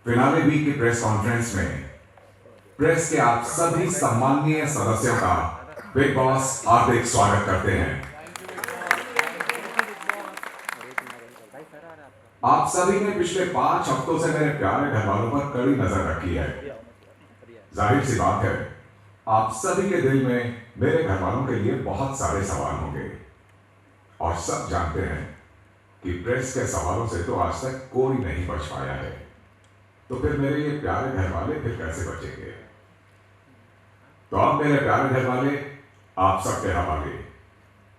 Finale week की press conference में press के आप सभी सम्माननीय सदस्यों का बिग बॉस हार्दिक स्वागत करते हैं। आप सभी ने पिछले 5 हफ्तों से मेरे प्यारे घर वालों पर कड़ी नजर रखी है। जाहिर सी बात है, आप सभी के दिल में मेरे घर वालों के लिए बहुत सारे सवाल होंगे और सब जानते हैं कि प्रेस के सवालों से तो आज तक कोई नहीं बच पाया है, तो फिर मेरे ये प्यारे घर वाले फिर कैसे बचेंगे? तो अब मेरे प्यारे घर वाले, आप सबके हवाले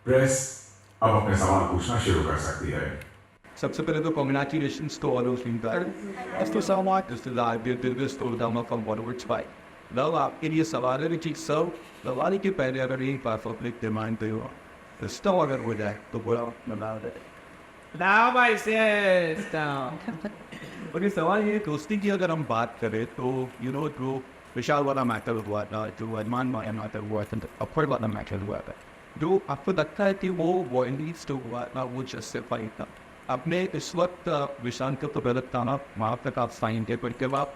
प्रेस अब अपने सवाल पूछना शुरू कर सकती है। सबसे पहले तो congratulations to all of you guys. As to someone, this is I did this to them from one over two. Now आपके लिए सवाल है कि सब सवाल के पहले अगर एक बार पब्लिक डिमांड पे हो तो स्टॉक अगर हो जाए तो बोला बना दे। Now I say down. और ये सवाल ये दोस्ती की अगर हम बात करें तो जो विशाल वाला मैटर हुआ था, जो अरमान मैटर हुआ था, अफर वाला मैटर हुआ था, जो आपको लगता है कि वो वॉयलेंस जो हुआ था वो जस्टिफाइड था। आपने इस वक्त विशाल का तो गलत था ना, वहाँ तक आप साइन थे, पर जब आप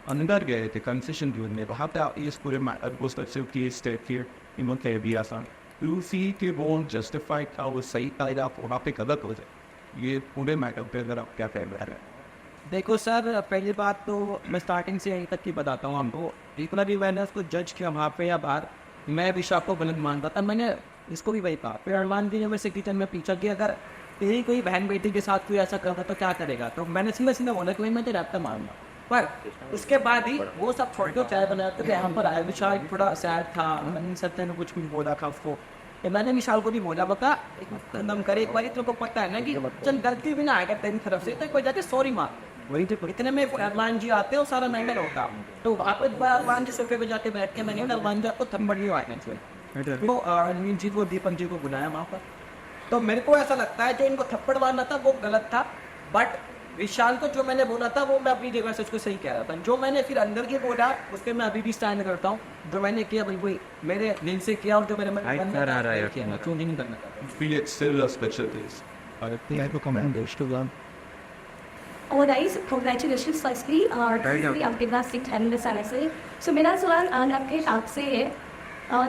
अंदर गए थे कंसेशन ढूंढने, वहाँ पे आप इस पूरे मैटर को स्टेप किए इन्होंने कह दिया था टू सी कि वो जस्टिफाइड था, वो सही था, आप वहाँ पे गलत हो जाए। ये पूरे मैटर पे अगर आप क्या कह रहे हैं? देखो सर, पहली बात तो मैं स्टार्टिंग से यहीं तक की बताता हूँ हमको। जितना भी मैंने उसको जज किया वहाँ पे या बाहर, मैं विशाल को गलत मानता था। मैंने इसको भी वही कहा, फिर अरमान की यूनिवर्सिटी किचन में पूछा कि अगर तेरी कोई बहन बेटी के साथ कोई ऐसा करता तो क्या करेगा, तो मैंने सीधा बोला कि मैं तेरा रैप्टर मारूंगा। पर उसके बाद ही वो सब छोड़ के चाय बनाते थे, यहाँ पर आया। विशाल थोड़ा सैड था, मैंने सत्य ने कुछ बोला था उसको। मैंने विशाल को भी बोला, बता एकदम करे एक बार, तुमको पता है ना कि चल गलती भी ना आएगा तेरी तरफ से तो कोई जाके सॉरी मार। वही तो इतने में अरमान जी आते हो, सारा मैंने होता तो आप अरमान जी सोफे पे जाके बैठ के मैंने अरमान जी आपको थम्बड़ नहीं आए वो रणवीर जी को, दीपक जी को बुलाया वहाँ पर। तो मेरे को ऐसा लगता है जो इनको थप्पड़ मारना था वो गलत था, बट विशाल को जो मैंने बोला था वो मैं अपनी जगह से उसको सही कह रहा था। जो मैंने फिर अंदर के बोला उसके मैं अभी भी स्टैंड करता हूँ। जो मैंने किया भाई वही मेरे दिल से किया, और जो मेरे मन में क्यों नहीं करना था। Feel it still a special case. I think I recommend it to them. और गाइस कांग्रेचुलेशंस फर्स्टली और आपके पास सिक्स एनालिस्ट आने से। सो मेरा सवाल आपके आपसे है,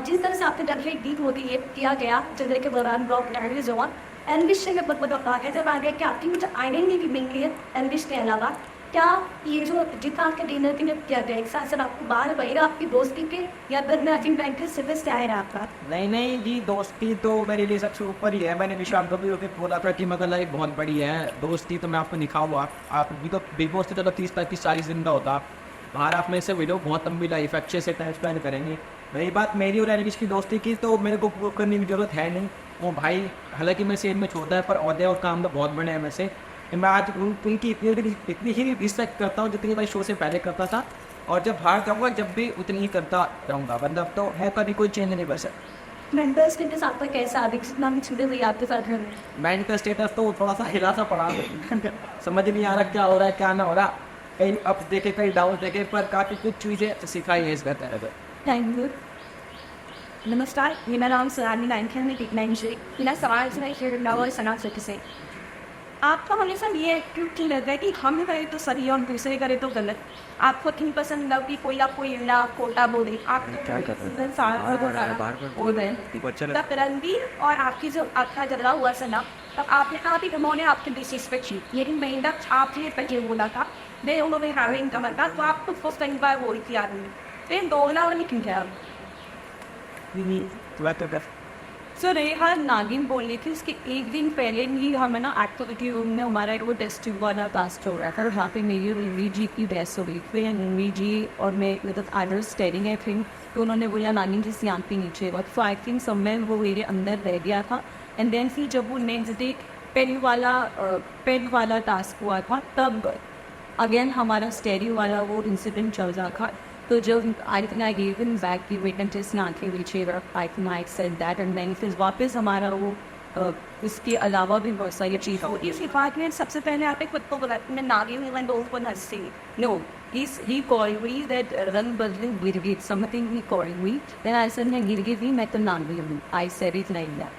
जिस तरह से आपने डेफिनेट डील होती है किया गया जिस के दौरान ब्लॉक लैंग्वेज जवान एनविश ने बता है जब आगे कि आपकी मुझे आइडेंटिटी मिली है एनविश के अलावा, क्या ये जो जितना आपके डिनर के लिए किया गया एक साथ सर आपको बाहर बहेगा आपकी दोस्ती के या फिर मैं आई बैंक सर्विस क्या है आपका? नहीं जी, दोस्ती तो मेरे लिए सबसे ऊपर ही है। मैंने विशाल को भी बोला था कि मगर लाइफ बहुत बड़ी है, दोस्ती तो मैं आपको निखाऊंगा। आप भी तो बिग बॉस से चलो 30-35-40 दिन का होता, बाहर आप में से वीडियो बहुत लंबी लाइफ अच्छे से टाइम स्पेंड करेंगे। रही बात मेरी और एनविश की दोस्ती की, तो मेरे को प्रूव करने की जरूरत है नहीं। वो भाई हालांकि मैं सेम में छोटा है पर औहदे और काम तो बहुत बड़े हैं। वैसे मैं आज उनकी इतनी ही रिस्पेक्ट करता हूँ जितनी मैं शो से पहले करता था, और जब बाहर जाऊँगा जब भी उतनी ही करता रहूँगा। मतलब तो है, कभी कोई चेंज नहीं बस। मेंटल स्टेटस आपका कैसा अभी जितना भी छुट्टी हुई आपके साथ में? मेंटल स्टेटस तो थोड़ा सा हिला सा पड़ा समझ नहीं आ रहा क्या हो रहा है क्या ना हो रहा, कहीं अप देखे कहीं डाउन देखे, पर काफ़ी कुछ चीज़ें सिखाई है इस बेहतर है। Thank you. नमस्कार, मेरा नाम सरानी नाइनखेल में टिकनाइन जी। मेरा सवाल से सना से आपका हमेशा ये क्यों लगता है कि हम करें तो सही और दूसरे करें तो गलत? आपको नहीं पसंद कि कोई आपको इल्ला कोटा बोले, आप क्या तब रणवीर और आपकी जो आपका झगड़ा हुआ सना, तब आपने कहा कि उन्होंने आपकी डिसरिस्पेक्ट की, लेकिन मैं तक आपने पहले बोला था दे उन्होंने हैविंग का मतलब तो आपको फर्स्ट टाइम बार बोल किया फिर दोगला वाली क्यों किया? सर रेहा नागिन बोल रही थी उसके एक दिन पहले ही हमें ना एक्टिविटी रूम में हमारा एक वो टेस्ट वाला टास्क हो रहा था, वहाँ पे मेरी रणवी जी की डेथ हो गई थी। रणवी जी और मैं मतलब I was steering I think, तो उन्होंने बोला नागिन जी सियान पे नीचे वक्त, सो आई थिंक समय वो मेरे अंदर रह गया था। एंड देन फिर जब वो नेक्स्ट डे पेन वाला टास्क हुआ था तब अगेन हमारा स्टेरियो वाला वो इंसिडेंट चल रहा था। तो जब I think I give in back the witness नाथी which I think I said that and then फिर वापस हमारा वो इसके अलावा भी बहुत सारी चीज़ होती है। बात में सबसे पहले आपने खुद को बोला मैं नागिन इवन दो वन हंसी no he called me that run buzzing girgit something he called me, then I said मैं girgit ही मैं तो नागिन हूँ, I said it like that.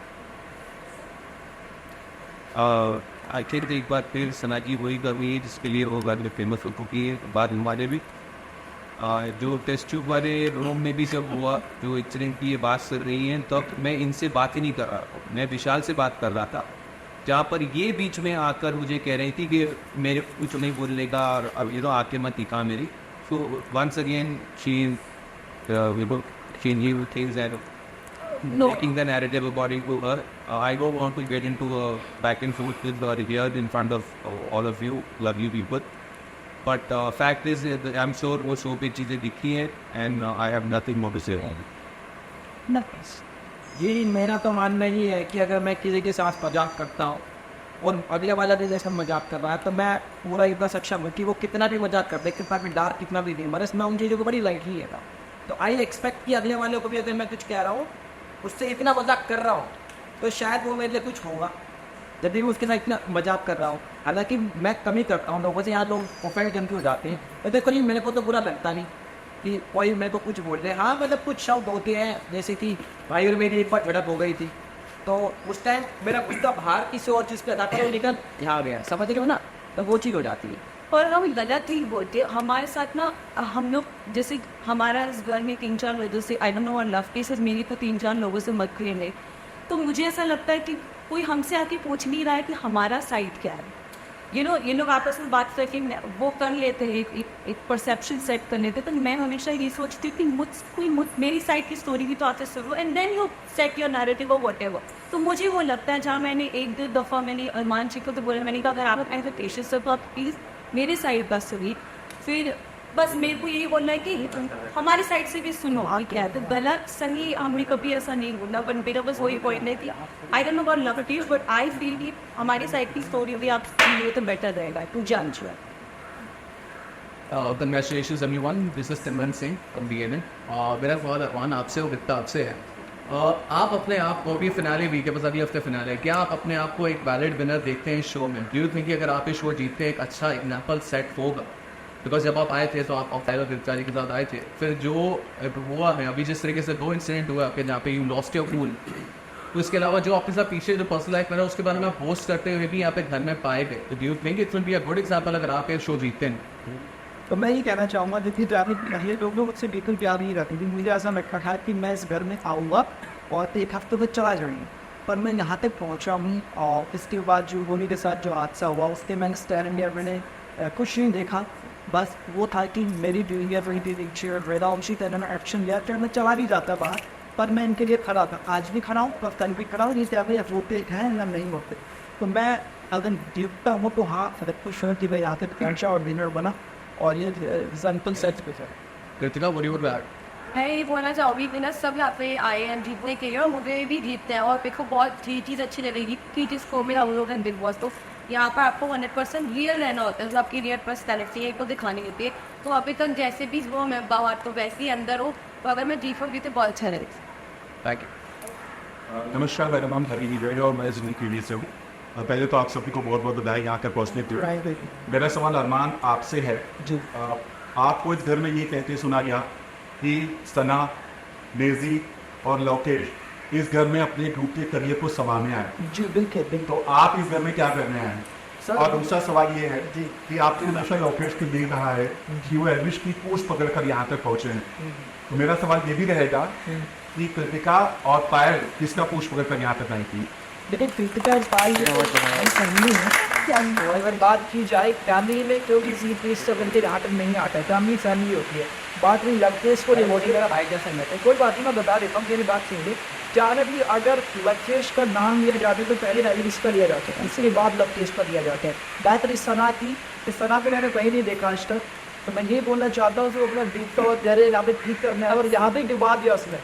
I think एक बार फिर सना जी वही कर रही है जिसके लिए वो गाने फेमस हो चुकी है, बाद हमारे भी जो टेस्ट ट्यूब वाले रूम में भी जब हुआ, जो इंसिडेंट की ये बात कर रही हैं, तब मैं इनसे बात ही नहीं कर रहा, मैं विशाल से बात कर रहा था, जहाँ पर ये बीच में आकर मुझे कह रही थी कि मेरे कुछ नहीं बोलने का और अब ये तो आके मत दिखा मेरी. So once again she knew things that No. making the narrative according to her. I don't want to get into a back and forth with her here in front of all of you, love you people. But fact is, I'm sure वो show पे चीज़ें दिखी हैं and I have nothing more to say. ये मेरा तो मानना ही है कि अगर मैं किसी के साथ मजाक करता हूँ और अगले वाला भी जैसा मजाक कर रहा है, तो मैं पूरा इतना सक्षम हूँ कि वो कितना भी मजाक कर दे, कितना भी डार्क, कितना भी ह्यूमरस, मैं उन चीज़ों को बड़ी लाइटली लेता हूँ. तो आई एक्सपेक्ट कि अगले वाले को भी अगर मैं कुछ कह रहा हूँ, उससे इतना मजाक कर रहा हूँ, तो शायद वो मेरे लिए कुछ होगा जब भी मैं उसके साथ इतना मजाक कर रहा हूँ. हालांकि मैं कमी करता हूँ, लोगों से यहाँ लोग प्रोफाइल जम के हो जाते हैं, तो देखो नहीं, मेरे को तो बुरा लगता नहीं कि कोई मेरे को कुछ बोल रहे. हाँ मतलब कुछ शब्द होते हैं, जैसे कि भाई और मेरी एक बार झड़प हो गई थी, तो उस टाइम मेरा गुस्सा बाहर किसी और चीज़ पे था, तो निकल यहाँ गया, समझ रहे हो ना, तो वो चीज़ हो जाती है. और हम गलत ही बोलते. हमारे साथ ना, हम लोग जैसे हमारा इस घर में 3-4 वजह से आई डोंट नो, और लव केसेस मेरी तो 3-4 लोगों से मत खेले, तो मुझे ऐसा लगता है कि कोई हमसे आके पूछ नहीं रहा है कि हमारा साइड क्या है. ये लोग आपस में बात करके वो कर लेते हैं, एक परसेप्शन सेट कर लेते हैं. तो मैं हमेशा ये सोचती हूँ कि मेरी साइड की स्टोरी भी तो आते सुनो, and then you set your narrative और वट एवर. तो मुझे वो लगता है, जहाँ मैंने 1-2 दफ़ा मैंने अरमान जी को तो बोला, मैंने कहा अगर आप ऐसे पेशेंस से तो आप प्लीज़ मेरे साइड का सुनिए. फिर बस मेरे को यही बोलना है कि हमारी साइड से भी सुनो क्या है. तो गलत सही हमने कभी ऐसा नहीं बोला, बट मेरा बस वही पॉइंट है कि I don't know about love it, but I feel कि हमारी साइड की स्टोरी भी आप सुनिए तो बेटर रहेगा टू जज. Congratulations everyone, this is Simran Singh from BNN. मेरा सवाल अरमान आपसे और वित्ता आपसे है. आप अपने आप को भी फिनाले वीक है, बस अगले हफ्ते फिनाले, क्या आप अपने आप को एक वैलिड विनर देखते हैं इस शो में? डू यू थिंक कि अगर आप इस शो जीतते हैं एक अच्छा एग्जाम्पल सेट होगा? बिकॉज जब आप आए थे तो आप टाइलर गिरफ्तारी के साथ आए थे, फिर जो हुआ है अभी जिस तरीके से 2 इंसिडेंट हुआ आपके जहाँ पे यू लॉस्ट योर कूल, तो इसके अलावा जो आपके साथ पीछे जो पर्सनल लाइफ में रहा उसके बारे में पोस्ट करते हुए भी यहाँ पे घर में पाए गए, तो do you think it will be a good example अगर आप ये शो जीतते हैं? तो मैं ये कहना चाहूँगा, देखिए पहले लोग मुझसे बिल्कुल प्यार नहीं रखते थी. मुझे ऐसा लगता था कि मैं इस घर में आऊँगा और 1 हफ्ते में चला जाऊँगा, पर मैं यहाँ तक पहुँचा हूँ. और इसके बाद जो होली के साथ जो हादसा हुआ, उसके मैंने स्टैंड इंडिया मैंने कुछ नहीं देखा. बस वो था कि मेरी ड्यूटी वही थी, रेदा उसी तरह मैं एक्शन लिया, फिर मैं चला भी जाता बाहर, पर मैं इनके लिए खड़ा था. आज भी खड़ा हूँ, कल भी खड़ा हूँ, जैसे अभी होते हैं ना नहीं होते. तो मैं अगर जीतता हूँ तो हाँ, अगर खुश हूँ कि भाई आते अच्छा और विनर बना, और ये एग्जाम्पल सेट पे है. Kritika, what do you want? मैं ये बोलना चाहूँगी कि ना सब यहाँ पे आए हैं जीतने के लिए, और मुझे भी जीतते हैं. और मेरे को बहुत चीज़ अच्छी लगेगी कि जिसको मेरा वो लोग बिग बॉस, तो यहाँ पर आपको 100% रियल रहना होता है, मतलब आपकी रियल पर्सनैलिटी है को दिखानी होती है. तो अभी तक जैसे भी वो मैं बाहर तो वैसे ही अंदर हो, तो अगर मैं जीत होगी तो बहुत अच्छा रहेगा. Thank you. नमस्कार मैडम, हम हरी वीडियो और मैं जिंदगी टीवी से हूँ. पहले तो आप सभी को बहुत बहुत बधाई यहाँ कर पहुँचने के लिए. मेरा सवाल अरमान आपसे है. आपको इस घर में ये कहते सुना गया कि सना, नेजी और लोकेश इस घर में अपने डूबते करियर को संभालने आए. जी बिल्कुल. तो आप इस घर में क्या करने आए? और दूसरा सवाल ये है कि आपने हमेशा लोकेश को देख रहा है कि वो एलविश की पोस्ट पकड़कर यहाँ तक पहुँचे हैं. तो मेरा सवाल ये भी रहेगा कि कृतिका और पायल किसका पोस्ट पकड़कर यहाँ तक आई थी? लेकिन कृतिका अगर बात की जाए फैमिली में, क्यों किसी प्लीज से बनते हाथ नहीं आता है, फैमिली फैमिली होती है. बात नहीं लवकेश को रिमोटी मेरा भाई जैसा रहता है. कोई बात नहीं, मैं बता देता हूँ, मेरी बात सुन ली. चाहे भी अगर लवकेश का नाम लिया जाता है तो पहले रविश का लिया जाता है, इसके बाद लवकेश का लिया जाता है. बेहतर इस सना की, इस सना को मैंने कहीं नहीं देखा आज तक. तो मैं ये बोलना चाहता हूँ, अपना बीतता और जहरे यहाँ पे ठीक करना है, और यहाँ पे डुबा दिया उसने.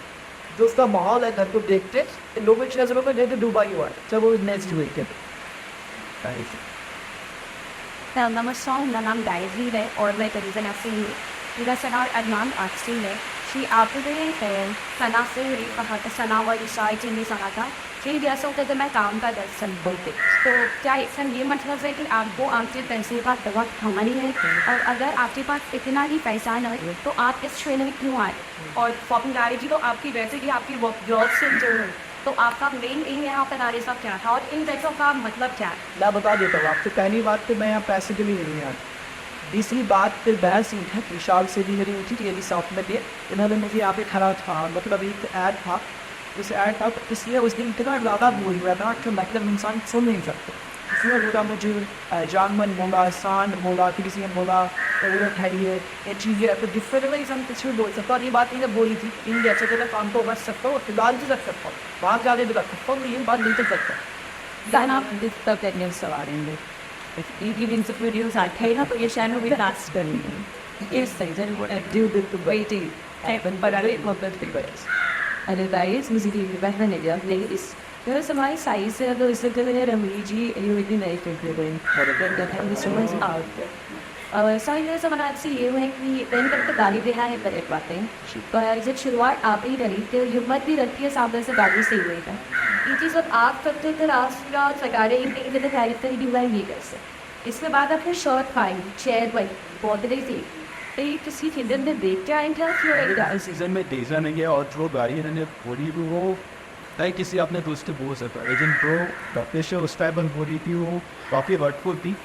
जो उसका माहौल है घर को देखते लोगों की नजरों में जैसे डूबा ही हुआ है. जब वो नेक्स्ट वीक है. नमस्कार, मेरा नाम गायत्री है और मैं करीबन आपसे मेरा सना अरमान आखसी है कि आपने सना से कहा था, सना और इशाई के लिए कहा था कि जैसा होता है जब मैं काम का दर्शन बोलते, तो क्या इसका ये मतलब है कि आपको आपके पैसे का दवा कमानी है, और अगर आपके पास इतना ही पैसा न है तो आप इस ट्रेन में क्यों आए? और पॉपुलैरिटी तो आपकी वैसे कि आपकी जॉब से जो तो आपका मेन एम यहाँ पर आने का क्या था और इन पैसों का मतलब क्या है? मैं बता देता हूँ आपको। पहली बात तो मैं यहाँ पैसे के लिए नहीं आता। दूसरी बात फिर बहस ही है, विशाल से भी मेरी उठी थी साथ में भी। इन्होंने मुझे यहाँ पे खड़ा था, मतलब एक ऐड था, उस ऐड था, इसलिए उस दिन इतना ज़्यादा बोल रहा था कि मतलब इंसान सुन नहीं सकता। इसलिए बोला मुझे जानमन बोला, आसान बोला, किसी ने बोला औरत है ये चीज़ें तो डिफरेंट इंसान कुछ भी बोल सकता। और ये बात मैंने बोली थी इन जैसे कि मैं काम को बच सकता हूँ, फिलहाल भी रख सकता हूँ, बाहर जाके भी रख सकता हूँ, ये बात नहीं कर सकता। Then after this stuff that you're surrounding if you give into videos, I came up with your channel with that study. Yes, things and what I do with the waiting happen, but I didn't love that videos. And if I is music back then again, ladies. There is my size, there is a good energy, and you really make it good. But the time is always out there. So ये सब बनाने से ये है कि मैंने कभी तो गाली भी है पर एक बात है तो यार जब शुरुआत आप ही करी तो हिम्मत भी रखती है सामने से गाली से हुई है ये चीज़ अब आप करते थे राष्ट्र सरकारें एक ये कर सकते इसके बाद आप फिर शर्ट खाएंगे चेयर पर बहुत रही थी तो ये किसी फिल्म में देख के आएंगे इस सीज़न में देखा नहीं है और जो गाड़ी इन्होंने बोली भी वो नहीं किसी अपने दोस्त बोल सकता लेकिन जो डॉक्टर उस टाइम पर बोली थी वो काफ़ी वर्डफुल थी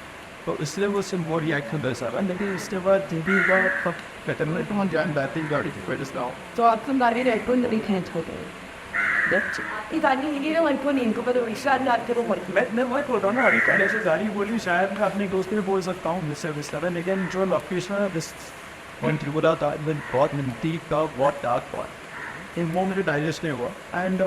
तो इसलिए वो सिर्फ वो रिएक्ट कर सकता लेकिन उसके बाद जो भी वो तो हम जान बैठे गाड़ी की वजह से तो आपको गाड़ी रेड को नहीं खेच हो गए ये गाड़ी ये उनको नहीं इनको पर विश्वास लाते हो मैं वही बोल रहा हूँ ना अभी पहले से गाड़ी बोली शायद मैं अपने दोस्त में बोल सकता हूँ जिससे विस्तार लेकिन जो लोकेशन दिस वन त्रिपुरा था बहुत मिनती का बहुत डार्क पॉइंट इन वो मेरे डाइजेस्ट नहीं हुआ एंड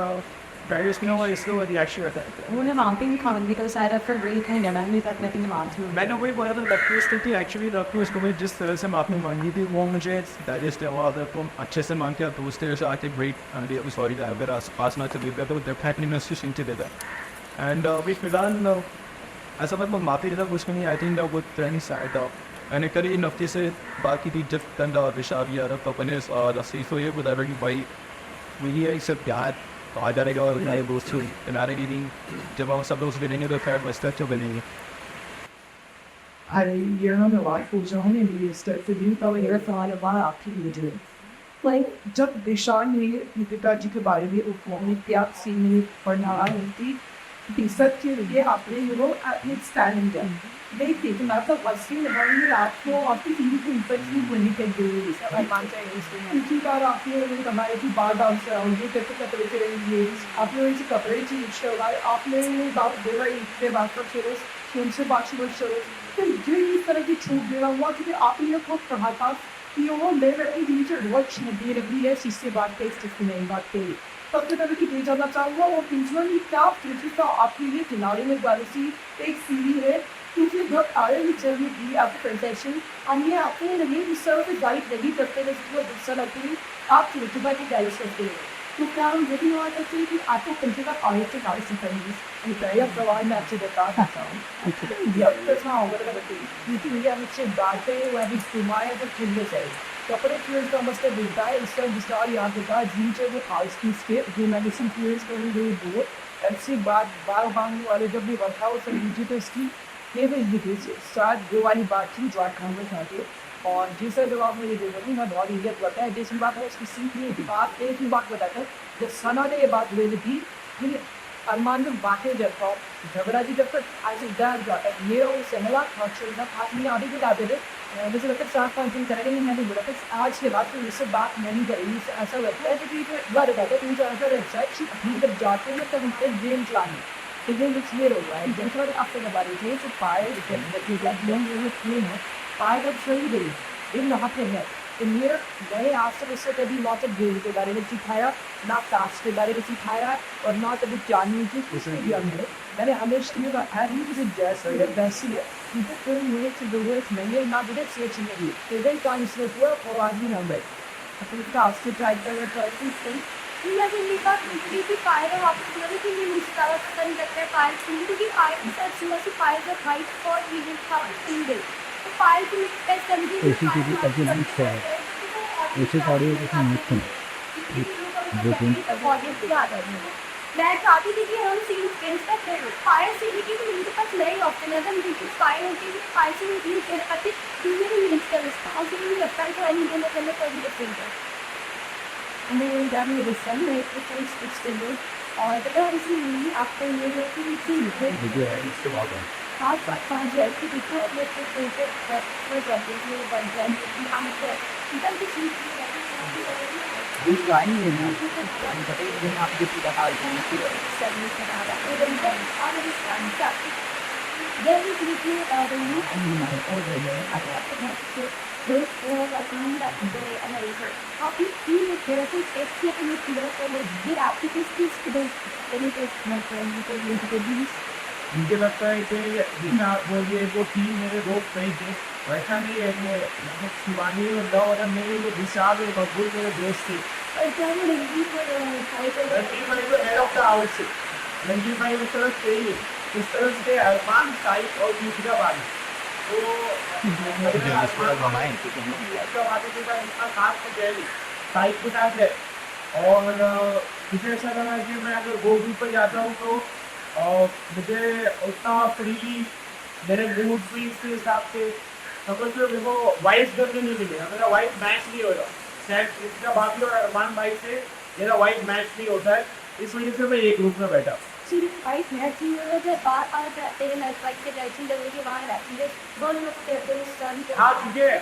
डाइजेस्ट नहीं हुआ इसलिए वो रिएक्शन रहता है उन्होंने माउंटेन खान बिकॉज साइड ऑफ ब्रेक है ना मैं तक नहीं मानती मैंने वही बोला था लक्ष्मी स्थिति एक्चुअली लक्ष्मी को मैं जिस तरह से माफी मांगी थी वो मुझे डाइजेस्ट हुआ अगर तुम अच्छे से मांग के तो उस तरह से आके ब्रेक सॉरी अगर आसपास ना चले गया तो डेफिनेटली मैं उसकी सुनते देता एंड अभी फिलहाल ऐसा मतलब माफी देता कुछ नहीं आई थिंक वो ट्रेनिंग साइड मैंने करी इन हफ्ते से बाकी थी जब तंदा और विशाल या रब अपने और रसीफो ये बता रहा कि भाई वही है सब प्यार तो आ जाएगा और नए दोस्त हमारे लिए जब हम सब दोस्त बनेंगे तो फिर मस्त अच्छे बनेंगे you're not alive for John and you start to do how you're thought about people do. Like जब विशाल ने निकिता जी के बारे में उपमानी त्याग सीने पर नारायण थी बेसत के लिए आपने euro at stand they think about the western environment आपको आपकी टीवी को इफेक्टिव होने के लिए सब मान चाहिए क्योंकि बार आपने हमारे की बार डाउन से ये करके कपड़े के लिए आपने वैसे कपड़े चीज शोगा आपने बात दे रही इससे बात कर शुरू उनसे बात शुरू तो ये इस तरह की छूट दे रहा हुआ कि आपने खुद कहा था कि वो ले रही थी जो वॉच दे रही है इससे बात टेस्ट इसकी नहीं बात करी सबसे पहले कि भेजा जाना चाहूँगा और तीसरी क्या फिर आपके लिए किनारे में वाली एक सीढ़ी है क्योंकि जब आगे भी चल रही थी आपकी प्रेजेंटेशन हम ये आपने लगे इस तरह से गाइड नहीं करते हैं जिसको दूसरा लगती है आप यूट्यूबर की गाइड करते हैं तो क्या हम ये भी हुआ करते हैं कि आपको कंट्री का आगे से गाइड सिखाएंगे पहले प्रवाह में आपसे बता सकता हूँ क्योंकि इंडिया में से बातें वह भी घुमाए तो खेलने चाहिए कपड़े फ्यूज का मसला मिलता है इसका विस्तार यहाँ होता है जिनसे वो खास की के जो मेडिसिन फ्यूज करेंगे वो ऐसी बात बार भागने वाले जब भी वर्कआउट से नीचे तो इसकी ये भी देखिए साथ जो वाली बात थी जो खाने चाहते और जिससे जब आप मुझे देखो मैं बहुत इज्जत करता है जैसी बात है उसकी सीखने की बात एक ही बात बताता है जब सना ने ये बात बोली थी फिर अरमान में बातें जब था झगड़ा जी जब तक आज डर जाता है ये और सहला था छोड़ना खास नहीं आगे भी लाते थे मुझे लगता है 4-5 दिन करेंगे मैंने बोला था आज के बाद तो इससे बात नहीं करेगी ऐसा लगता है कि बार बताते तुम जो ऐसा रहता है कि अपनी जब जाते हैं तब उनसे गेम चलाने इधर कुछ ये हो रहा है जनता आपसे बता रही थी तो पाए जब सही गई इन नहाते हैं इनमें मैंने आज तक इससे कभी ना तो गेम के बारे में सिखाया ना टास्क के बारे में सिखाया और ना कभी जानने की किसी भी अंदर मैंने हमेशा ये कहा मुझे जैसा है वैसी है क्योंकि कोई मुझे से जरूरत नहीं है ना मुझे सोच नहीं है इधर काम इसमें हुआ और आज भी हम अपने टास्क के ट्राई कर लेकिन बात निकली कि फायर और वापस लगे कि ये मुझे ज़्यादा पसंद नहीं लगता है फायर से क्योंकि फायर के साथ सुबह से फायर जब हाइट और लीविंग था सिंगल तो फायर की मिक्स करके ऐसी चीज़ें करके बीच है ऐसे सारे मैं चाहती थी कि हम सीन फ्रेंड्स का खेल फायर से लेके तो मेरे पास नई ऑप्शन है अगर मुझे फायर होती है फायर से मुझे खेल पाती मेरे मिक्स कर सकता और मुझे लगता है कि एनी गेम में कोई डिफरेंट है and then when Gabby was done, they put those extended और पता है इसी मूवी आपको ये जो कि इतनी मुझे है इसके बाद है। खास बात कहाँ जाए कि देखो अपने फेवरेट जाते हैं बन जाए कि हम इधर की चीज़ इस गाड़ी में ना हम बताइए दिन आप जो पूरा हाल है सर्विस बना रहा है इधर इधर और इस काम का यह भी देखिए the new हम हमारे और गए How do you feel if there is a step in the field or get out to this piece to the my friend you can use the beast? मुझे लगता है कि जितना आप बोलिए वो टीम मेरे दोस्त सही थे वैसा नहीं है कि मतलब शिवानी और लव और मेरे जो विशाल और मकबूल मेरे दोस्त थे I don't know if you were title. Ranjit भाई तो हेड ऑफ द हाउस है रणजीत भाई उस तरह से ही इस तरह से अरमान साइक और दूसरा बारी साइक के साथ है और मुझे ऐसा लगा कि मैं अगर गोभी पर जाता हूँ तो मुझे उतना फ्रीली मेरे मूड भी इसके हिसाब से समझ लो मेरे को वाइफ करने नहीं मिलेगा मेरा वाइफ मैच नहीं होगा शायद इसका भाभी और अरमान भाई से मेरा वाइफ मैच नहीं होता है इस वजह से मैं एक ग्रुप में बैठा See, I met you over बात आ जाते हैं लाइक के जाती है के बाहर आती है दोनों लोग कहते हैं सन हाँ ठीक है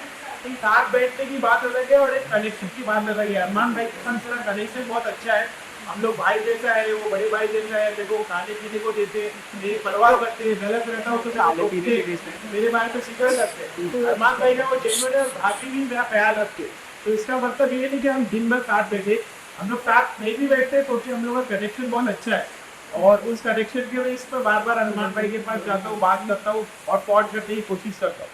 साथ बैठने की बात अलग है और एक कनेक्शन की बात अलग है अरमान भाई के साथ मेरा कनेक्शन बहुत अच्छा है हम लोग भाई जैसा है वो बड़े भाई जैसा है देखो खाने पीने को देते मेरी परवाह करते हैं गलत रहता हो तो मेरे बारे में फिक्र करते हैं अरमान भाई का वो जेन्युइन है भाभी भी मेरा ख्याल रखते तो इसका मतलब ये नहीं कि हम दिन भर साथ बैठे हम लोग साथ नहीं भी बैठते तो हम लोग का कनेक्शन बहुत अच्छा है और उस कनेक्शन की वजह से बार बार हनुमान भाई के पास जाता हूँ बात करता हूँ और पॉट करने की कोशिश करता हूँ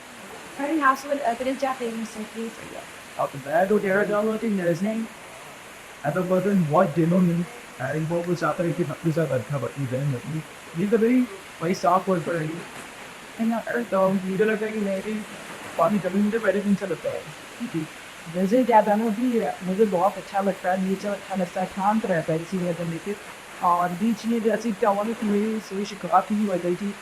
Very house with a bit of Japanese simply for you. Out the bad or there downloading there's name at the button what genuinely and what was out there if you said that how about you then you the very my software for you and now earth dog you don't think maybe पानी जमीन पे बैठे दिन चलता है वैसे क्या था ना कि मुझे बहुत अच्छा लगता है नेचर अच्छा लगता है शांत रहता है इसी वजह से और बीच में जैसे क्या हुआ कि मेरी सुबह शिकायत ही हो गई थी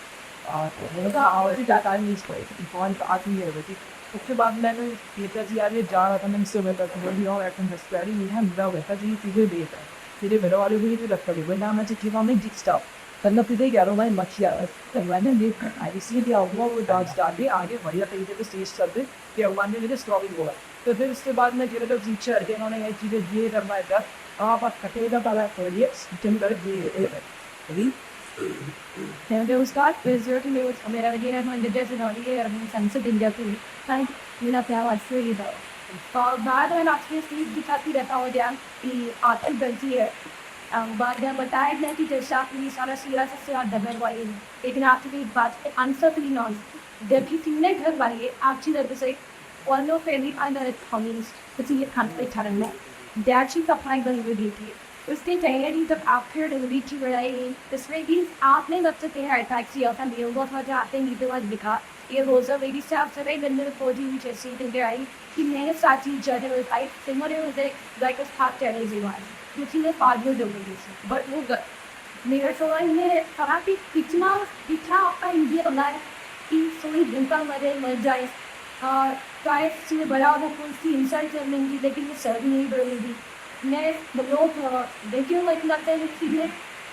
और मैंने कहा आवाज़ जाता है नहीं कोई फोन तो आती है बची उसके बाद मैंने बेटा जी यार ये जा रहा था मैंने इससे बेटा तो बोली और एक्शन हस्पैरी नहीं है मेरा बेटा जी चीज़ें देता है मेरे मेरे वाले भी तो लगता है ना मैं चिट्ठी में जिक स्टॉप करना फिर क्या मैं मछिया तो मैंने देख आई सी दिया हुआ वो डांस डाल के आगे बढ़िया तरीके से स्टेज चलते कि अगवान ने मेरे स्टॉपिंग हुआ तो फिर उसके बाद मैं गिरा तो टीचर के उन्होंने ये चीज़ें दिए करवाया था आप कटेगा पड़ा करिए सितंबर दिए Then there was God visitor to me with मेरा वगैरह मैं जैसे नॉडी है और मैं संसद इंडिया की लाइक मेरा प्यार अच्छे ही था और बाद में आपके स्लीप दिखाती रहता हो जाए कि आतंक बनती है बाद में बताया ना कि जैसे आपने सारा सीरा से सारा डबल वाली लेकिन आपकी बात पे आंसर भी नॉन जब भी तीन घर वाली आपकी तरफ से one of family under communist किसी कंट्री थरन में Dad she applying the ability उसके तैयारी तक after delivery की बड़ाई इसमें भी आपने जब तक तैयार टैक्सी और हम लोगों को जाते हैं तो आज दिखा ये रोज़ा मेरी स्टाफ से भी गंदे फौजी भी जैसी दिन आई कि मेरे साथी जनरल आई सिमर was like a top terrorism one which is a part of the movie but वो मेरे सोच में काफी कितना दिखा आपका इंडिया लाइफ कि सोई भूखा मर जाए और शायद से बड़ा वो कौन सी इंसल्ट करने की लेकिन ये सर नहीं बढ़ेगी मैं लोग देखिए लाइक लगता है कि ये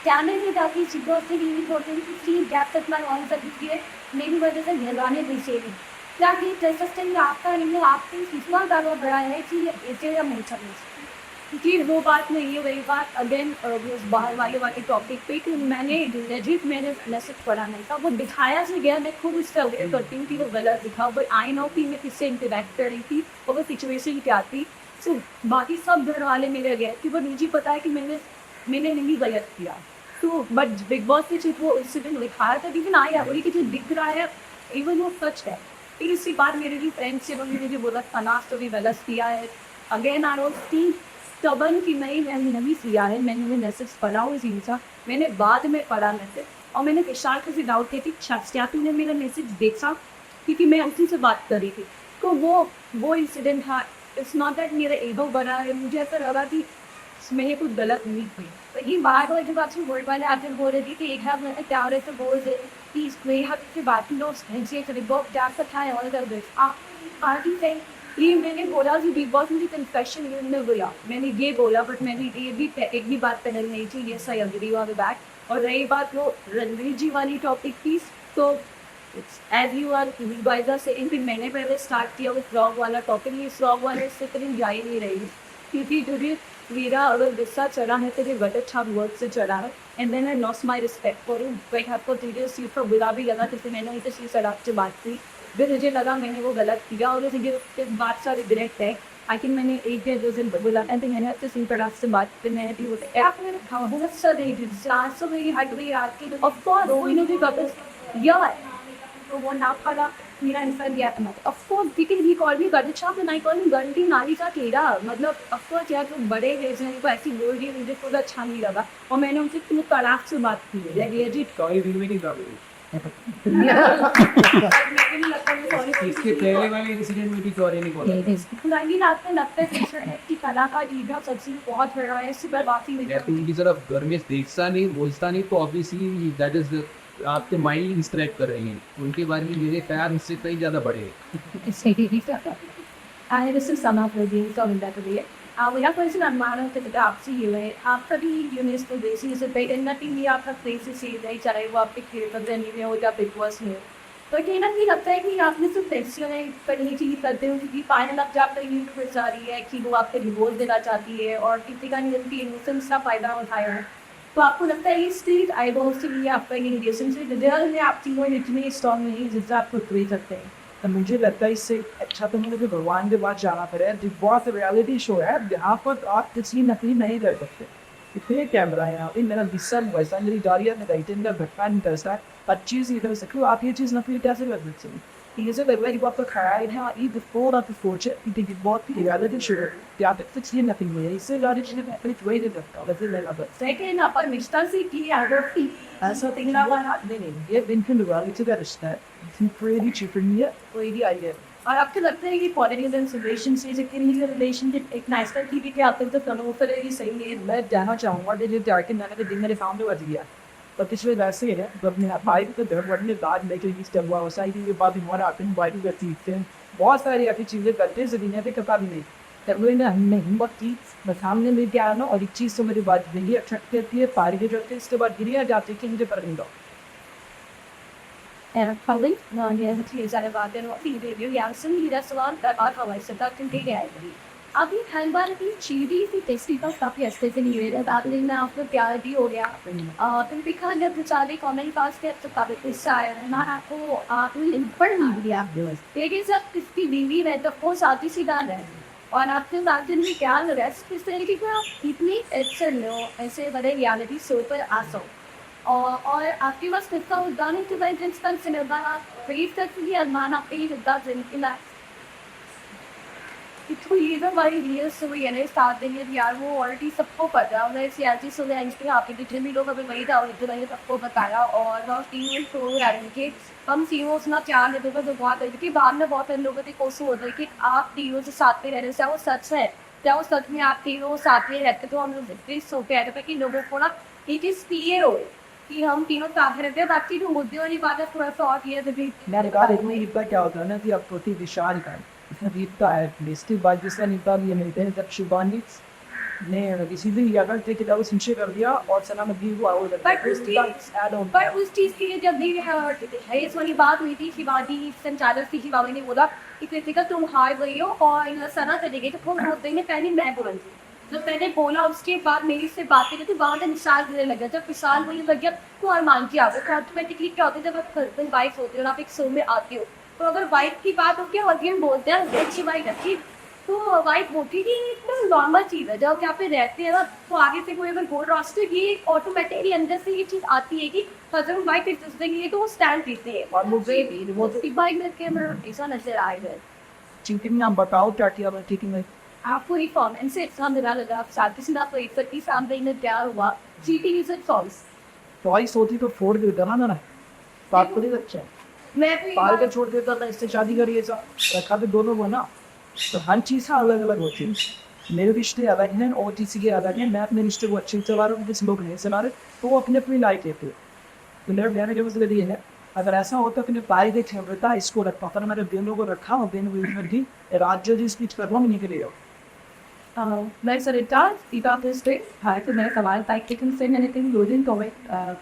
जाने नहीं जाती चीज़ों से भी नहीं छोड़ते किसी गैप तक मैं ऑन कर दीजिए है मेरी वजह से घरवाने पीछे भी क्या कि टेस्टोस्टेरोन आपका नहीं आपसे कितना ज़्यादा बड़ा है कि इसे हम नहीं सकते कि वो बात नहीं है वही बात अगेन उस बाहर वाले टॉपिक पे कि मैंने लेजिट मैंने मैसेज पढ़ा नहीं था वो दिखाया से गया मैं खुद उससे अवेयर करती हूँ कि वो गलत दिखा बट आई नो कि मैं किससे इंटरेक्ट कर रही थी और वो सिचुएशन क्या थी सो बाकी सब घर वाले मेरे गए कि वो मुझे पता है कि मैंने नहीं गलत किया तो बट बिग बॉस के चीज वो इंसिडेंट दिखाया था लेकिन आई वही कि जो दिख रहा है इवन वो सच है फिर इसके बाद मेरे भी फ्रेंड्स से उन्होंने मुझे बोला तनाज तो भी गलत किया है अगेन आई डोंट थिंक तबन की नहीं किया है मैंने मैसेज पढ़ा हुआ सीन सा मैंने बाद में पढ़ा मैसेज और मैंने विशाल को से डाउट किया थी क्या तूने मेरा मैसेज देखा क्योंकि मैं उसी से बात कर रही थी तो वो इंसिडेंट था इट्स नॉट दैट मेरा ईगो बना है मुझे ऐसा लगा कि मैं कुछ गलत नहीं हुई तो ये बात वाली जब आपसे वर्ड वाले आपसे बोल रही थी कि एक हाथ मैंने क्या रहे तो बोल रहे प्लीज मेरे हाथ से बात लो से कभी बहुत क्या था और कर दे आप आरती से ये मैंने बोला कि बिग बॉस मुझे कन्फेशन नहीं बोला, मैंने ये बोला, बट मैंने ये भी एक भी बात पहले नहीं थी, ये सही अग्री वाले बैक। और रही बात वो रणवीर जी वाली टॉपिक की, तो as you are guys are saying कि मैंने पहले स्टार्ट किया वो फ्रॉग वाला टॉपिक, ये फ्रॉग वाले से कहीं जा ही नहीं रही, क्योंकि तुझे मेरा अगर गुस्सा चढ़ा है तो ये गलत अच्छा वर्ड से चढ़ा है, and then I lost my respect for you. भाई आपको तुझे सीट पर बुरा भी लगा जैसे मैंने किसी सड़क से बात की, फिर मुझे लगा मैंने वो गलत किया और मुझे इस बात का रिग्रेट है। आई थिंक मैंने एक या दो दिन बोला एंड देन मैंने आपसे सिंपल आपसे बात फिर मैंने भी बोला आपने कहा बहुत सा दे दी चांस तो मेरी हट गई आपकी, ऑफ कोर्स वो इन्होंने गलत या तो वो ना पड़ा मेरा आंसर दिया था। Of course because he called me गलत shop and I called him गलती नाली का कीड़ा, मतलब ऑफ कोर्स यार तुम बड़े रीजन को ऐसी बोल रही मुझे खुद अच्छा नहीं लगा और मैंने उनसे तुम तलाक से बात की है ये जी कोई भी नहीं कर रही इसके पहले वाले इंसिडेंट में भी सॉरी नहीं बोला। नहीं आपने लगता है कि कला का ईगा सबसे बहुत बड़ा है, इससे बात ही नहीं या तुम की तरफ घर में देखता नहीं बोलता नहीं तो ऑब्वियसली दैट इज आपके माइंड इंस्ट्रैक्ट कर रही हैं, उनके बारे में मेरे प्यार उससे कहीं ज़्यादा बड़े हैं। this is some of the things of that way. We have person अनुमान के तक आपसे ये है आप कभी यूनेस्को बेसिस पे इन नथिंग भी आपका प्लेस से नहीं चाहे वो आपके खेल पर देने में हो या बिग बॉस में, तो कहीं ना कहीं लगता है कि आपने सिर्फ फैक्शन है पर ये चीज़ करते हो क्योंकि फाइनल अब जब तक यूट्यूब पर जा रही है कि वो आपके डिवोर्स देना चाहती है और किसी का नहीं उनकी इमोशंस का फायदा उठाया है, तो आपको लगता है इस स्ट्रीट आइडल्स के लिए आपका ये रिलेशनशिप रियल में आप तीनों इतने स्ट्रॉन्ग नहीं जिससे आप खुद भी सकते हैं। तो मुझे लगता है इससे अच्छा तो मुझे भगवान के पास जाना पड़े। बिग बॉस रियलिटी शो है यहाँ पर आप किसी नकली नहीं कर सकते, इतने कैमरा है यहाँ पे, मेरा गुस्सा वैसा मेरी गाड़ियाँ में राइटिंग का भटका नहीं कर सकता, 25 ये कर सकते हो आप, ये चीज़ नकली कैसे कर सकते हैं? ये जो लगभग वो आपका खराब है ये बिफोर आप सोचे बिग बॉस की रियलिटी शो क्या कुछ ये नकली नहीं है, इससे ज़्यादा चीज़ें मैं अपनी वही नहीं करता वैसे मैं अब सेकंड अपन मिस्टर से की आगे ऐसा तिंगला वाला नहीं ये बिल्कुल रियलिटी का रिश्ता है, इसमें प्रेरी चिपनी है कोई भी आइडिया। और आपको लगता है कि पॉलिटिकल इंसिग्रेशन से जितनी रिलेशनशिप एक नेशनल टीवी के आते तो कन्वर्ट है सही है। मैं जाना चाहूँगा कि जो जाके मैंने तो दिन मेरे सामने बच गया तो पिछले वैसे है जब मेरा भाई को डर बढ़ने बाद लेकर ये स्टेप हुआ उस आईडी के बाद हमारा अपनी बाइक करती थे बहुत सारी ऐसी चीज़ें करते हैं दुनिया पे कभी भी नहीं तब हमने हिम्मत की मैं सामने लेके आया ना और एक चीज़ तो मेरी बात देंगी अट्रैक्ट करती है पारी के चलते इसके बाद गिरिया जाती कि मुझे पर नहीं दो Probably no, yeah, it's a about it. What do you? Yeah, some he does a lot that otherwise so that can take it. अभी हर बार की चीज़ी की टेस्टी का काफ़ी अच्छे से नहीं हुए बात लेकिन आपको प्यार भी हो गया तुम दिखा जब बेचारे कमेंट पास किया तो काफ़ी गुस्सा आया ना आपको आपने पढ़ नहीं दिया लेकिन जब किसकी बीवी है तो वो साथी सीधा है और आपके साथ दिन में क्या रेस्ट किस तरीके का इतनी एक्शन लो ऐसे बड़े रियलिटी शो पर आ सको और आपके पास कितना उद्यान के बाद जिस से मिलता है फेस तक भी अनुमान आपके ही जितना जिनकी इतनी ये हमारी रियल सुबह यानी स्टार्ट देंगे यार वो ऑलरेडी सबको पता है उन्हें सियासी सुबह इसके आपके जितने भी लोग अभी वही था उनके मैंने सबको बताया और वह टीम शो रहे कि हम सीओ ना चार लोगों का जो बात है क्योंकि बाद में बहुत सारे लोगों की कोशिश होता है कि आप टीओ से साथ में रहने से वो सच है क्या वो सच में आप तीनों साथ में रहते तो हम लोग इतने सो कह रहे थे कि लोगों को ना इट इज़ क्लियर हो कि हम तीनों साथ रहते हैं बाकी जो मुद्दे वाली बात है थोड़ा सा और क्लियर है। मैंने कहा इतनी इतना क्या होता है ना कि आप प्रति विशाल का इसमें बीतता है इसके बाद जिसका निकाल ये मिलते हैं जब शुभानी ने किसी भी अगर टेक डाउन संशय कर दिया और सलामत भी हुआ और पर उस चीज़ के लिए जब भी है इस वाली बात हुई थी शिवाजी संचालक की शिवानी ने बोला कि कृतिका तुम हार गई हो और सना चलेगी तो फोन होते ही पहले मैं बोल रही जब मैंने बोला उसके बाद मेरी से बातें करती वहाँ से मिसाल देने लगा जब मिसाल मुझे लग गया तो अरमान की आगे ऑटोमेटिकली क्या होती है जब आप हस्बैंड वाइफ होते हो आप एक शो में आते हो तो अगर वाइफ की बात होती है हस्बैंड बोलते हैं अच्छी वाइफ अच्छी तो वाइफ होती है इतना नॉर्मल चीज़ है जब यहाँ पे रहते हैं ना तो आगे से कोई अगर बोल रहा है ये ऑटोमेटिकली अंदर से ये चीज़ आती है कि हस्बैंड वाइफ एक दूसरे के लिए तो वो स्टैंड लेते हैं और वो बाइक में कैमरा ऐसा नजर आएगा चिंतन नाम बताओ क्या किया मैं ठीक है आप पूरी फॉर्मेंस से सामने लगा आप साथ किसी ना कोई सकी सामने में क्या हुआ cheating is it falls choice होती तो फोड़ देता ना ना बात को नहीं अच्छा मैं पाल के छोड़ देता था इससे शादी करिए ऐसा रखा तो दोनों को ना तो हर चीज़ अलग अलग होती है मेरे रिश्ते अलग हैं और किसी के अलग हैं मैं अपने रिश्ते को अच्छे से चला रहा हूँ किसी लोग नहीं चला रहे तो वो अपने अपनी लाइफ लेते हैं तो मेरे बयान जो मुझे दिए है अगर ऐसा होता कि मैं पारी के छेड़ता इसको रखता था, मैंने दोनों को रखा और दिन वीडियो थी राज्य जी स्पीच कर रहा हूँ निकले हो। मैं सरिता सीता डिस्ट्रिक्ट भारत में सवाल टाइप के से मैंने तीन लोडिंग को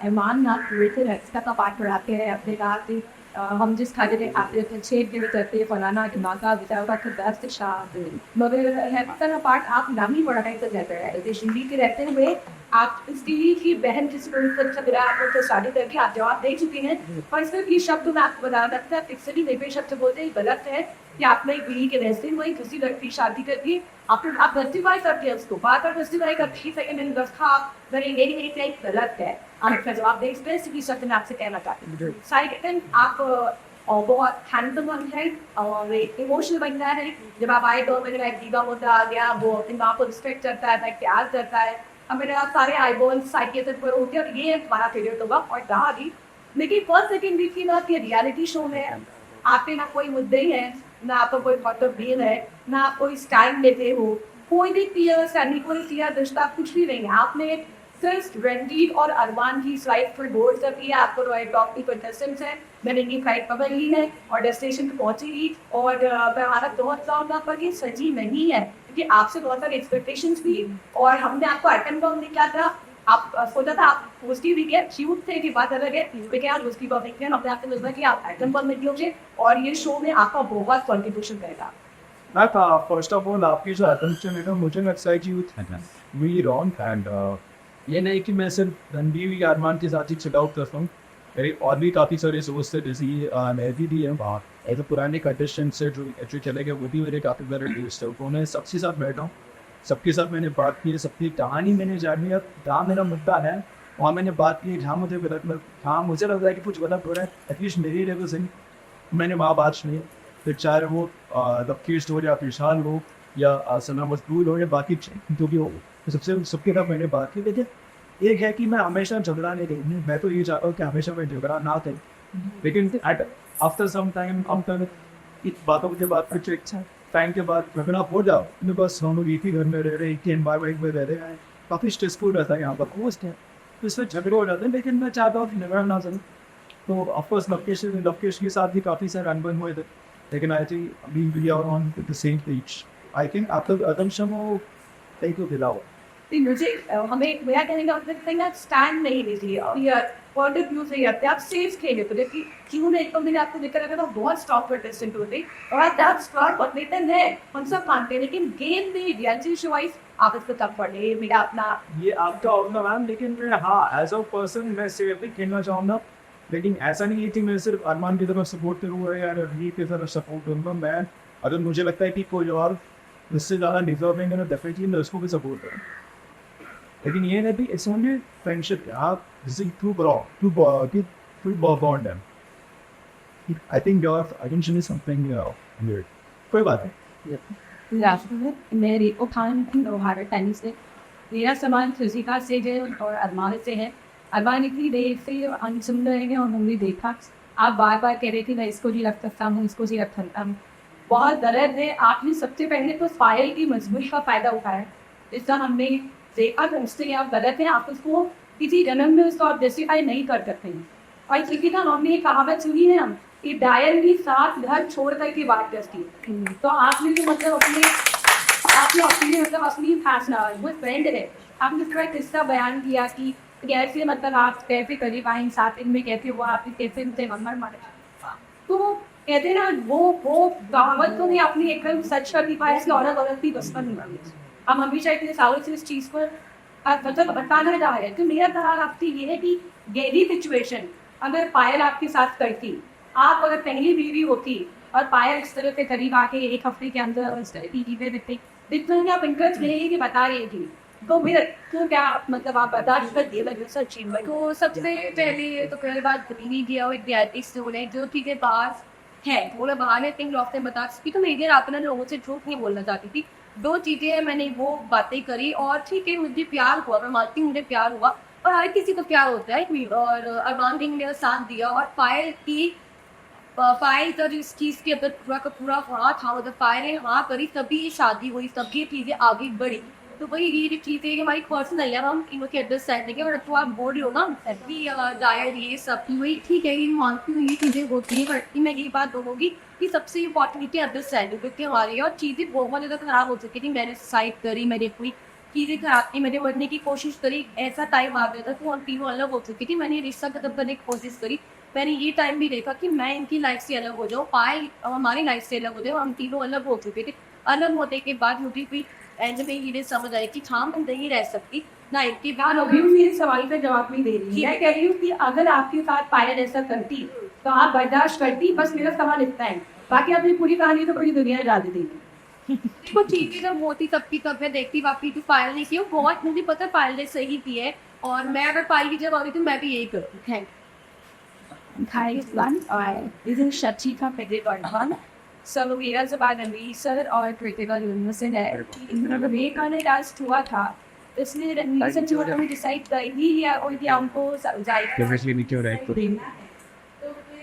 एमान ना रिलेटेड है इसका का पार्ट कराते हैं अपने कहा कि हम जिस खाते के आपके छेद के करते हैं फलाना दिमागा विचार का बेस्ट शाह मगर है तरह पार्ट आप नाम ही बड़ा टाइप से रहते हैं देश हिंदी के रहते हुए आप इसकी की बहन जिस पर आप शादी करके आप जवाब दे चुके हैं और सिर्फ ये शब्द मैं आपको बता सकता है फिक्सली नहीं पे शब्द बोलते ही गलत है कि आपने एक बीवी के रहते हुए किसी लड़की शादी करके आप जस्टिफाई करते हैं उसको बार बार जस्टिफाई करते हैं सेकंड इन दस खा करेंगे नहीं गलत है आप इसका जवाब दे स्पेसिफिक शब्द मैं आपसे कहना चाहती हूँ सेकंड आप और बहुत हैंडसम बन है और इमोशनल बन रहा है जब आप आए तो मेरे एक दीवा मुद्दा आ गया वो अपने माँ को रिस्पेक्ट करता है प्यार करता है अब मेरे सारे आईबॉल साइकिल पर होते हैं और ये हमारा फेवरेट होगा और कहा भी लेकिन फर्स्ट सेकंड वीक की बात ये रियलिटी शो में आपके ना कोई मुद्दे ही है ना आपका कोई मतलब है ना आप कोई स्टैंड लेते हो कोई भी क्लियर स्टैंडिंग कोई क्लियर रिश्ता कुछ भी नहीं है आपने सिर्फ रणदीप और अरमान की फ्लाइट पर बोर्ड कर दिया आपको रॉयल टॉप की कंटेस्टेंट्स है मैंने इनकी फ्लाइट पकड़ ली है और डेस्टिनेशन पे पहुंची और हमारा बहुत ज्यादा पर ये सजी नहीं है क्योंकि आपसे बहुत सारी एक्सपेक्टेशंस भी और हमने आपको आइटम बम नहीं किया था आप सोचा था आप उसकी भी क्या शूट थे कि बात अलग है लेकिन आप उसकी बात नहीं किया अपने आपको लगा कि आप आइटम बम नहीं होंगे और ये शो में आपका बहुत कॉन्ट्रीब्यूशन रहेगा मैं था फर्स्ट ऑफ ऑल आपकी जो अटेंशन है ना मुझे लगता है कि वी रॉन्ग एंड ये नहीं कि मैं सिर्फ रणबीर या अरमान के साथ ही चिट आउट करता हूँ मेरे और भी काफ़ी सारे दोस्त थे जैसे मेहदी भी है बाहर ऐसे पुराने कंटेस्टेंट से जो चले गए वो भी मेरे काफ़ी बड़े दोस्त है तो मैं सबके साथ बैठा हूँ सबके साथ मैंने बात की सबकी कहानी मैंने जानी है जहाँ मेरा मुद्दा है वहाँ मैंने बात की जहाँ मुझे गलत हाँ मुझे लग रहा है कि कुछ गलत हो रहा है एटलीस्ट मेरी लेवल से मैंने वहाँ बात सुनी फिर चाहे वो लकीस्ट हो या विशाल हो या सना मजबूर हो या बाकी जो भी हो तो सबके साथ मैंने बात की लेकिन एक है कि मैं हमेशा झगड़ा नहीं करूँ मैं तो ये चाहता हूँ कि हमेशा मैं झगड़ा ना करूँ लेकिन आफ्टर सम टाइम आफ्टर इन बातों के बाद कुछ टाइम के बाद झगड़ा हो जाओ मैं बस हम लोग एक ही घर में रह रहे एक ही एनवायरमेंट में रह रहे हैं काफ़ी स्ट्रेसफुल रहता है यहाँ पर पोस्ट है तो इसमें झगड़े हो जाते हैं लेकिन मैं चाहता हूँ कि झगड़ा ना करूँ तो ऑफकोर्स लवकेश के साथ भी काफ़ी सारे अनबन हुए थे लेकिन आई थिंक अभी we are on the same page I think after अदमशम वो कहीं को दिला हुआ मुझे हमें मेरा कहने का मतलब स्टैंड नहीं लीजिए पॉइंट ऑफ व्यू से आप सेफ खेले तो देखिए क्यों नहीं तो मैंने आपको देखा था बहुत स्ट्रॉन्ग कंटेस्टेंट होते और आप दैट स्ट्रॉन्ग कॉन्फिडेंट है हम सब मानते हैं लेकिन गेम में रियलिटी शो वाइज आप इसको तब पढ़े मेरा अपना ये आपका होगा मैम लेकिन मैं हाँ एज अ पर्सन मैं सेफली खेलना चाहूँगा लेकिन ऐसा नहीं है कि मैं सिर्फ अरमान की तरफ सपोर्ट करूँगा या रणवीर की तरफ सपोर्ट करूँगा मैं अगर मुझे लगता है कि कोई और उससे ज़्यादा डिजर्विंग है तो डेफिनेटली मैं उसको भी सपोर्ट करूँ लेकिन ये नहीं इट्स ओनली फ्रेंडशिप आप टू बॉन्ड है I think your attention is something weird कोई बात नहीं मैं रेको खान भारत टेनिस से मेरा सवाल फिजिका से है और अरमान से है अरमान इतनी देर से हम सुन रहे हैं और हमने देखा आप बार बार कह रहे थे मैं इसको नहीं रख सकता हूँ इसको नहीं रख सकता हूँ बहुत दर्द है आपने सबसे पहले तो फाइल की मजबूरी का फायदा उठाया जिसका हमने देखा तो उससे आप गलत हैं आप उसको किसी जन्म में उसको आप जस्टिफाई नहीं कर सकते हैं और इसी का हमने एक कहावत सुनी है हम कि डायल भी साथ घर छोड़ करके बात करती है तो आपने भी मतलब आपने मतलब अपनी फैसला वो फ्रेंड है आपने थोड़ा किस्सा बयान किया कि कैसे मतलब आप कैसे करीब आए साथ में कैसे वो आपने कैसे उनसे नंबर मारे तो कहते ना वो कहावत को नहीं आपने एकदम सच कर दिखाया इसकी औरत औरत भी बचपन नहीं हम हमेशा इतने सालों से इस चीज़ पर मतलब बताना चाह रहे हैं तो मेरा सवाल आपसे ये है कि यही सिचुएशन अगर पायल आपके साथ करती आप अगर पहली बीवी होती और पायल इस तरह से करीब आके एक हफ्ते के अंदर टीवी पे दिखते आप इंटरेस्ट नहीं कि बता रही थी तो फिर तो क्या मतलब आप बता दिए लगे सच तो सबसे पहले तो पहले बात बीवी किया और एक रियलिटी शो है जो के पास है थोड़ा बहाने तीन लोग बता सकती तो मैं अपने लोगों से झूठ नहीं बोलना चाहती थी दो चीज़ें मैंने वो बातें करी और ठीक है मुझे प्यार हुआ मैं मानती हूँ मुझे प्यार हुआ और हर किसी को प्यार होता है और अरमान ने मेरा साथ दिया और फाइल का जो इस चीज़ के अंदर पूरा का पूरा हाँ था मतलब फाइल ने हाँ करी तभी ये शादी हुई तभी ये चीज़ें आगे बढ़ी तो वही ये चीज़ें हमारी पर्सनल है, हम इनको के अंडरस्टैंडिंग है। और तो आप बोल रहे हो ना कि डायर ये सब की वही ठीक है, ये मानती हूँ, ये चीज़ें होती हैं, बट मैं ये बात बोलूँगी कि सबसे इम्पॉर्टेंट है अंडरस्टैंडिंग, क्योंकि हमारी और चीज़ें बहुत ज़्यादा ख़राब हो चुकी थी। मैंने सुसाइड करी, मैंने अपनी चीज़ें खराब की, मैंने बढ़ने की कोशिश करी, ऐसा टाइम आ गया था कि हम तीनों अलग हो चुकी थी। मैंने रिश्ता खत्म करने की कोशिश करी, मैंने ये टाइम भी देखा कि मैं इनकी लाइफ से अलग हो जाऊँ, पायल हमारी लाइफ से अलग हो जाए, हम तीनों अलग हो चुके थे। अलग होने के बाद मुझे भी एंड में ये समझ आई कि हाँ मैं नहीं रह सकती ना इनके बाद। अभी मेरे सवाल का जवाब नहीं दे रही है। कह रही हूँ कि अगर आपके साथ पायल ऐसा करती तो आप बर्दाश्त करती, बस मेरा सवाल इतना है। बाकी आपने पूरी कहानी तो पूरी दुनिया डाल दी थी। कुछ चीजें जब होती सबकी तब मैं देखती वापी तो पायल ने की वो बहुत, मुझे पता पायल ने सही की है, और मैं अगर पायल की जगह होती तो मैं भी यही करती। Thank Hi everyone, this is Shachika Pedirvarman. So मेरा जबान अली सर और कृतिका यूनिवर्सिटी है। इनका एक गाने डांस हुआ था, इसलिए रणवीर से जो हमें डिसाइड करेंगी या और कि हमको समझाएगा। तो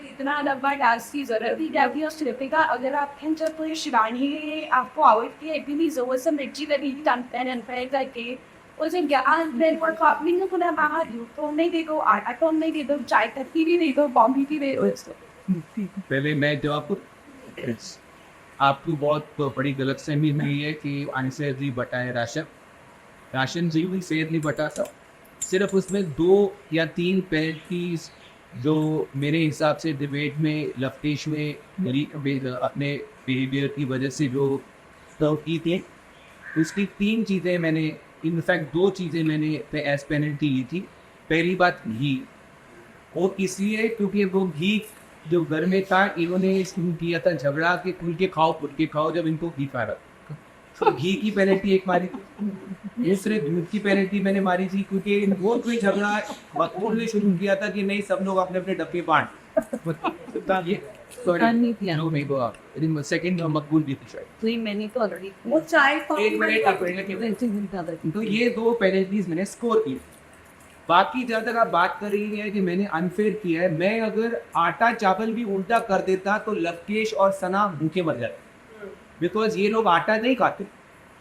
इतना लंबा डांस की जरूरत थी जबकि उस कृतिका अगर आप इन जब शिवानी आपको आउट की एक भी जरूरत से मिर्ची लगी डांस एंड करके उसे ज्ञान ब्रेड और कॉपी को ना बाहर तो नहीं दे दो, आटा तो नहीं दे दो, चाय पत्ती भी नहीं दो, बॉम्बी भी दे दो। पहले मैं जवाब आपको बहुत बड़ी गलतफहमी हुई है कि आंसर जी बटा है राशन। राशन जी भी सेहत नहीं बटा था, सिर्फ उसमें 2 या 3 पेनल्टीज जो मेरे हिसाब से डिबेट में लफ्टेश में मेरी अपने बिहेवियर की वजह से जो सर्व की थी, उसकी 3 चीज़ें मैंने, इनफैक्ट 2 चीज़ें मैंने एज पेनल्टी ली थी। पहली बात घी, और इसलिए क्योंकि वो घी जो घर में था इन्होंने शुरू किया था झगड़ा कि खुल के खाओ जब इनको घी खा रहा, तो घी की पेनल्टी एक मारी थी। दूसरे दूध की पेनल्टी मैंने मारी थी क्योंकि वो कोई झगड़ा मकबूल ने शुरू किया था कि नहीं सब लोग अपने अपने डब्बे बांट। सेकंड मकबूल भी थी शायद। मैंने तो ऑलरेडी वो चाय एक मिनट, तो ये 2 पेनल्टीज मैंने स्कोर की। बाकी जहाँ तक आप बात कर रही है कि मैंने अनफेयर किया है, मैं अगर आटा चावल भी उल्टा कर देता तो लवकेश और सना भूखे मर जाते, बिकॉज ये लोग आटा नहीं खाते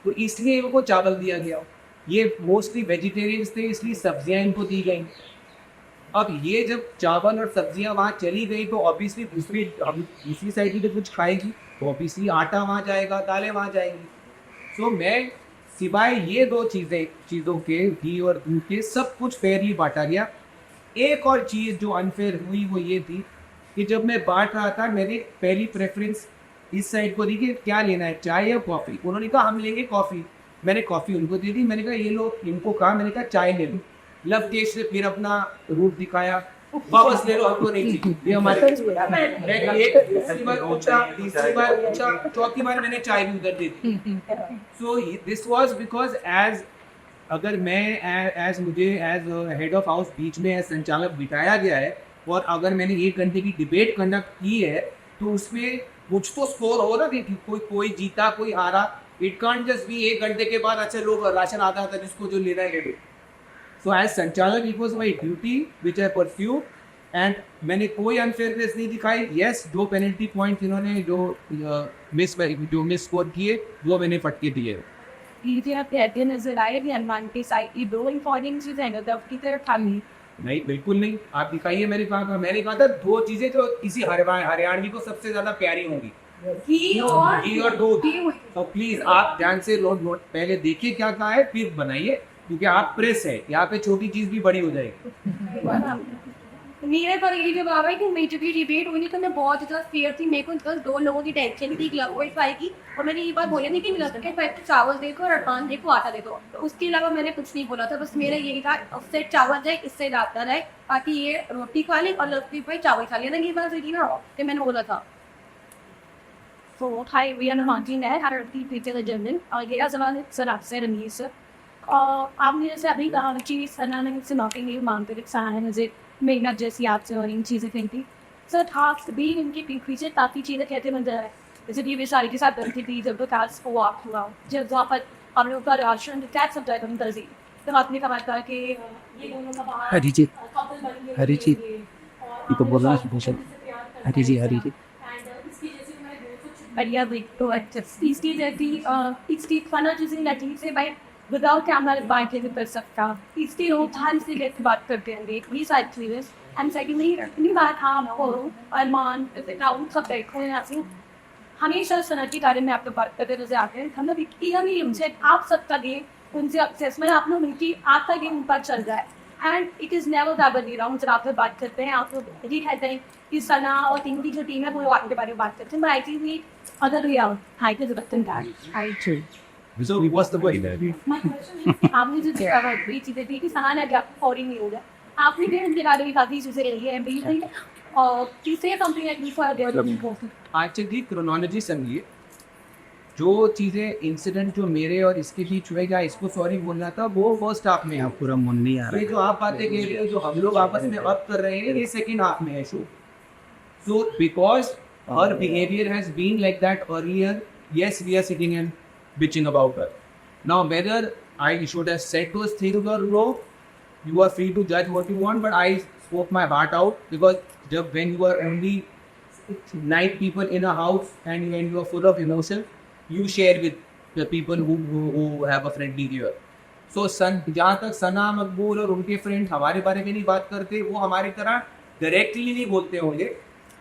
तो इसलिए इनको चावल दिया गया। ये मोस्टली वेजिटेरियंस थे इसलिए सब्जियां इनको दी गई। अब ये जब चावल और सब्जियां वहाँ चली गई तो ऑब्वियसली दूसरी साइड भी तो कुछ खाएगी, तो ऑब्वियसली आटा वहाँ जाएगा, दालें वहाँ जाएंगी। सो मैं सिवाय ये 2 चीज़ों के, घी और दूध के, सब कुछ फेयरली बांटा गया। एक और चीज़ जो अनफेयर हुई वो ये थी कि जब मैं बांट रहा था मेरी पहली प्रेफरेंस इस साइड को दी कि क्या लेना है, चाय या कॉफ़ी। उन्होंने कहा हम लेंगे कॉफ़ी, मैंने कॉफ़ी उनको दे दी। मैंने कहा ये लोग, इनको कहा, मैंने कहा चाय ले लो। लवकेश ने फिर अपना रूप दिखाया, वापस ले लो, हमको नहीं चाहिए, ये हमारे। दूसरी बार पूछा, तीसरी बार पूछा, चौथी बार मैंने चाय भी उधर दे दी। So this was because as अगर मैं मुझे एज हेड ऑफ हाउस बीच में एज संचालक बिठाया गया है और अगर मैंने 1 घंटे की डिबेट कंडक्ट की है तो उसमें कुछ तो स्कोर हो रहा थी, कोई जीता कोई हारा। इट कांट जस्ट बी 1 घंटे के बाद अच्छा लोग राशन आता था जिसको जो लेना है ले लो। सो एज संचालक it was my duty which I pursue and मैंने कोई अनफेयरनेस नहीं दिखाई। येस 2 पेनल्टी पॉइंट इन्होंने जो मिस स्कोर किए वो मैंने फटके दिए। आप कहते नजर आए कि हनुमान के साइड की 2 इंपॉर्टेंट चीज़ है ना की तरफ खानी नहीं, बिल्कुल नहीं। आप दिखाइए, मैंने कहा था 2 चीजें जो किसी हरियाणवी को सबसे ज्यादा प्यारी होंगी, घी और दूध। तो प्लीज आप ध्यान से नोट पहले देखिए क्या कहा है फिर बनाइए, क्योंकि आप प्रेस है, यहाँ पे छोटी चीज भी बड़ी हो जाएगी। मेरे पर ये जवाब है कि मेरी जब ये डिबेट हुई तो मैं बहुत ज़्यादा फेयर थी। मेरे को बस 2 लोगों की टेंशन थी, वाई की, और मैंने ये बात बोली नहीं कि मिला सके फाइव चावल देखो और अरमान देखो आटा देखो, तो उसके अलावा मैंने कुछ नहीं बोला था। बस मेरा यही था उससे चावल जाए इससे जाता रहे, ताकि ये रोटी खा ले और लक्ष्मी भाई चावल खा लिया ना, ये बात सही ना कि मैंने बोला था। So, hi, we are Hनुमान है, हर पीछे का जन्म और ये सवाल सर आपसे रमीज सर। आपने जैसे अभी कहा कि सना ने मुझसे नौकरी नहीं मांगते थे, मुझे मेहनत जैसी आपसे और इन चीज़ें कहती सर टास्क भी इनके पीछे काफ़ी चीज़ें कहते मंजर है। जैसे कि वे सारी के साथ बनती थी जब टास्क को वॉक हुआ, जब वहाँ पर हम लोग का राशन टैक्स समझा था तजी, तब आपने कहा था कि ये दोनों का बाहर हरी जी ये तो बोल रहा है भूषण हरी जी बढ़िया देख तो अच्छा इसकी जैसी इसकी खाना जिसे नजीब से भाई विदाउट कैमरा बात नहीं कर सकता, इसलिए वो ध्यान से लेकर बात करते हैं ये सारी चीज़ें। एंड सेकेंडली अपनी बात हाँ हो अरमान राउंड सब बैठे हैं ऐसे हमेशा सना के बारे में आपको बात करते नजर आते हैं। हम लोग नहीं उनसे आप सबका गेम उनसे असेसमेंट आप लोग मिलती आपका गेम ऊपर चल रहा है and it is never that round जब आप लोग बात करते हैं आप लोग ये कहते हैं कि सना और टीम की जो टीम है वो आपके बारे में बात करते हैं, but I think we other way out high is better that I too. So what's the point then? My question is, आपने जो discovered ये चीज़ें थी कि सना ने अभी आपको फॉरी नहीं हो गया, आपने भी उनके बारे में काफ़ी चीज़ें रही है and you say something like before they are important. Actually chronology समझिए, जो चीज़ें इंसिडेंट जो मेरे और इसके बीच हुए या इसको सॉरी बोलना था वो फर्स्ट हाफ में है। पूरा मुन नहीं आ रहा ये जो आप बातें कह रहे हो जो हम लोग आपस में अब कर रहे हैं ये सेकंड हाफ में है show. So because her behaviour has been like that earlier, yes we are sitting and bitching about her. Now whether I should have said those things or no, you are free to judge what you want, but I spoke my heart out because when you are only 9 people in a house and when you are full of emotion, you share with the people who have a friendly ear. So जहाँ तक सना मकबूल और उनके friend हमारे बारे में नहीं बात करते, वो हमारी तरह डायरेक्टली नहीं बोलते होंगे,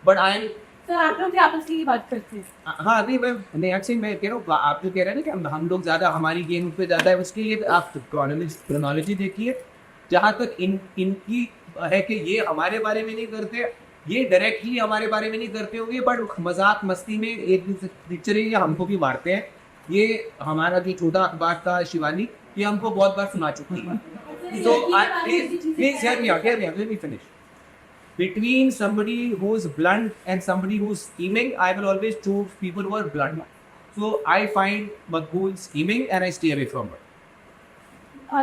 बट आई एम सर आप लोग आपस की बात करते हैं। हाँ नहीं मैं एक्चुअली मैं कह रहा हूँ आप जो कह रहे हैं ना कि हम लोग ज़्यादा हमारी गेम पे ज़्यादा है, उसके लिए आप क्रोनोलॉजी देखिए। जहाँ तक इनकी है कि ये हमारे बारे में नहीं करते, ये डायरेक्टली हमारे बारे में नहीं करते होंगे, बट मजाक मस्ती में एक पिक्चर ये हमको भी मारते हैं। ये हमारा जो छोटा अखबार था शिवानी, ये हमको बहुत बार सुना चुकी है। So please hear me out, let me finish. Between somebody who's blunt and somebody who's scheming, I will always choose people who are blunt. So I find Makbul scheming and I stay away from her.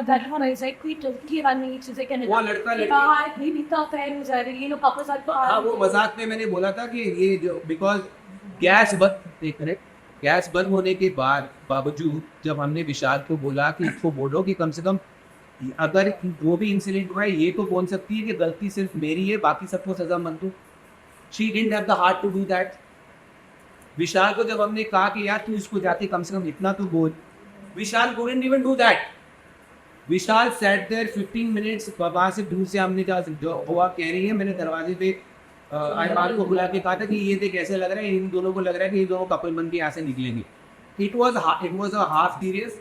That one is like we took की वाली चीज़ें कहने वो लड़का लड़की नहीं बिका fan हो जा रही है, ये लोग पापा साथ हाँ वो मजाक में मैंने बोला था कि ये जो बिकॉज गैस बंद होने के बावजूद जब हमने विशाल को बोला कि इसको बोलो कि कम से कम अगर वो भी इंसिडेंट हुआ है ये तो बोल सकती है कि गलती सिर्फ मेरी है, बाकी सबको सजा मत दो। She didn't have the heart to do that. Vishal को जब हमने कहा कि यार तू इसको जाके कम से कम इतना तो बोल, विशाल couldn't even do that. Vishal sat there 15 minutes, वहाँ से दूर से हमने जो हुआ कह रही है, मैंने दरवाजे पे अरमान को बुला के कहा था कि ये देख कैसे लग रहा है, इन दोनों को लग रहा है कि ये दोनों कपल बन के यहाँ से निकलेंगे। It was a half serious.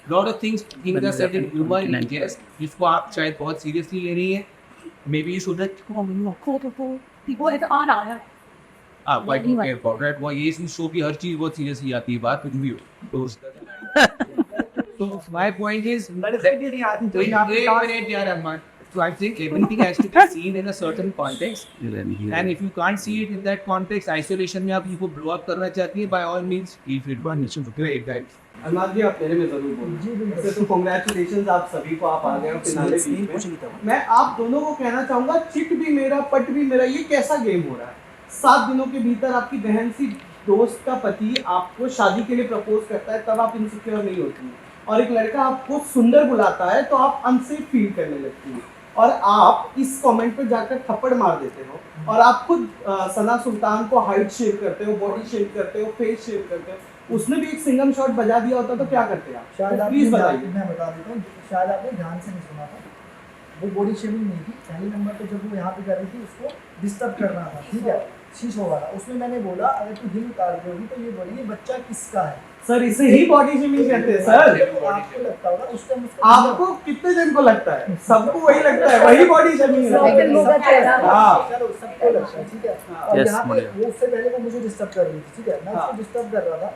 Lot of things are said in humor in jest, जिसको आप शायद बहुत सीरियसली ले रही हैं। Maybe you should not वो एक ऑन आ रहा है। why do you care about that? वो ये इस शो की हर चीज बहुत सीरियसली आती है, बात कुछ भी हो। So my point is, so I think everything has to be seen in a certain context, and if you can't see it in that context, isolation में आप इसको blow up करना चाहती है, by all means, if it was great that. अरमान जी आप मेरे में जरूर बोलो। वैसे तो कांग्रेचुलेशंस आप सभी को, आप आ गए हो फिनाले बीच में। मैं आप दोनों को कहना चाहूंगा चिट भी मेरा पट भी मेरा, ये कैसा गेम हो रहा है? 7 दिनों के भीतर आपकी बहन सी दोस्त का पति आपको शादी के लिए प्रपोज करता है, तब आप इनसिक्योर नहीं होती, और एक लड़का आपको सुंदर बुलाता है तो आप अनसेफ फील करने लगती है, और आप इस कमेंट पे जाकर थप्पड़ मार देते हो, और आप खुद सना सुल्तान को हाइट शेव करते हो, बॉडी शेव करते हो, फेस शेव करते हो। उसने भी एक सिंगम शॉट बजा दिया होता तो क्या करते आप? शायद तो प्लीज बताइए। मैं बता देता हूँ, शायद आपने ध्यान से नहीं सुना था। वो बॉडी शेविंग नहीं थी, पहले नंबर पे जब वो यहाँ पे कर रही थी उसको डिस्टर्ब कर रहा था, ठीक है, शीश होगा था। उसमें मैंने बोला अगर तू दिल उतार दोगी तो ये बोली ये बच्चा किसका है? सर इसे ही बॉडी शेविंग कहते हैं सर। आपको लगता होगा उस टाइम आपको कितने जन को लगता है? सबको वही लगता है, वही बॉडी शेविंग है। हाँ चलो सबको लगता है, ठीक है। और यहाँ पे वो उससे पहले वो मुझे डिस्टर्ब कर रही थी, ठीक है, मैं उसको डिस्टर्ब कर रहा था,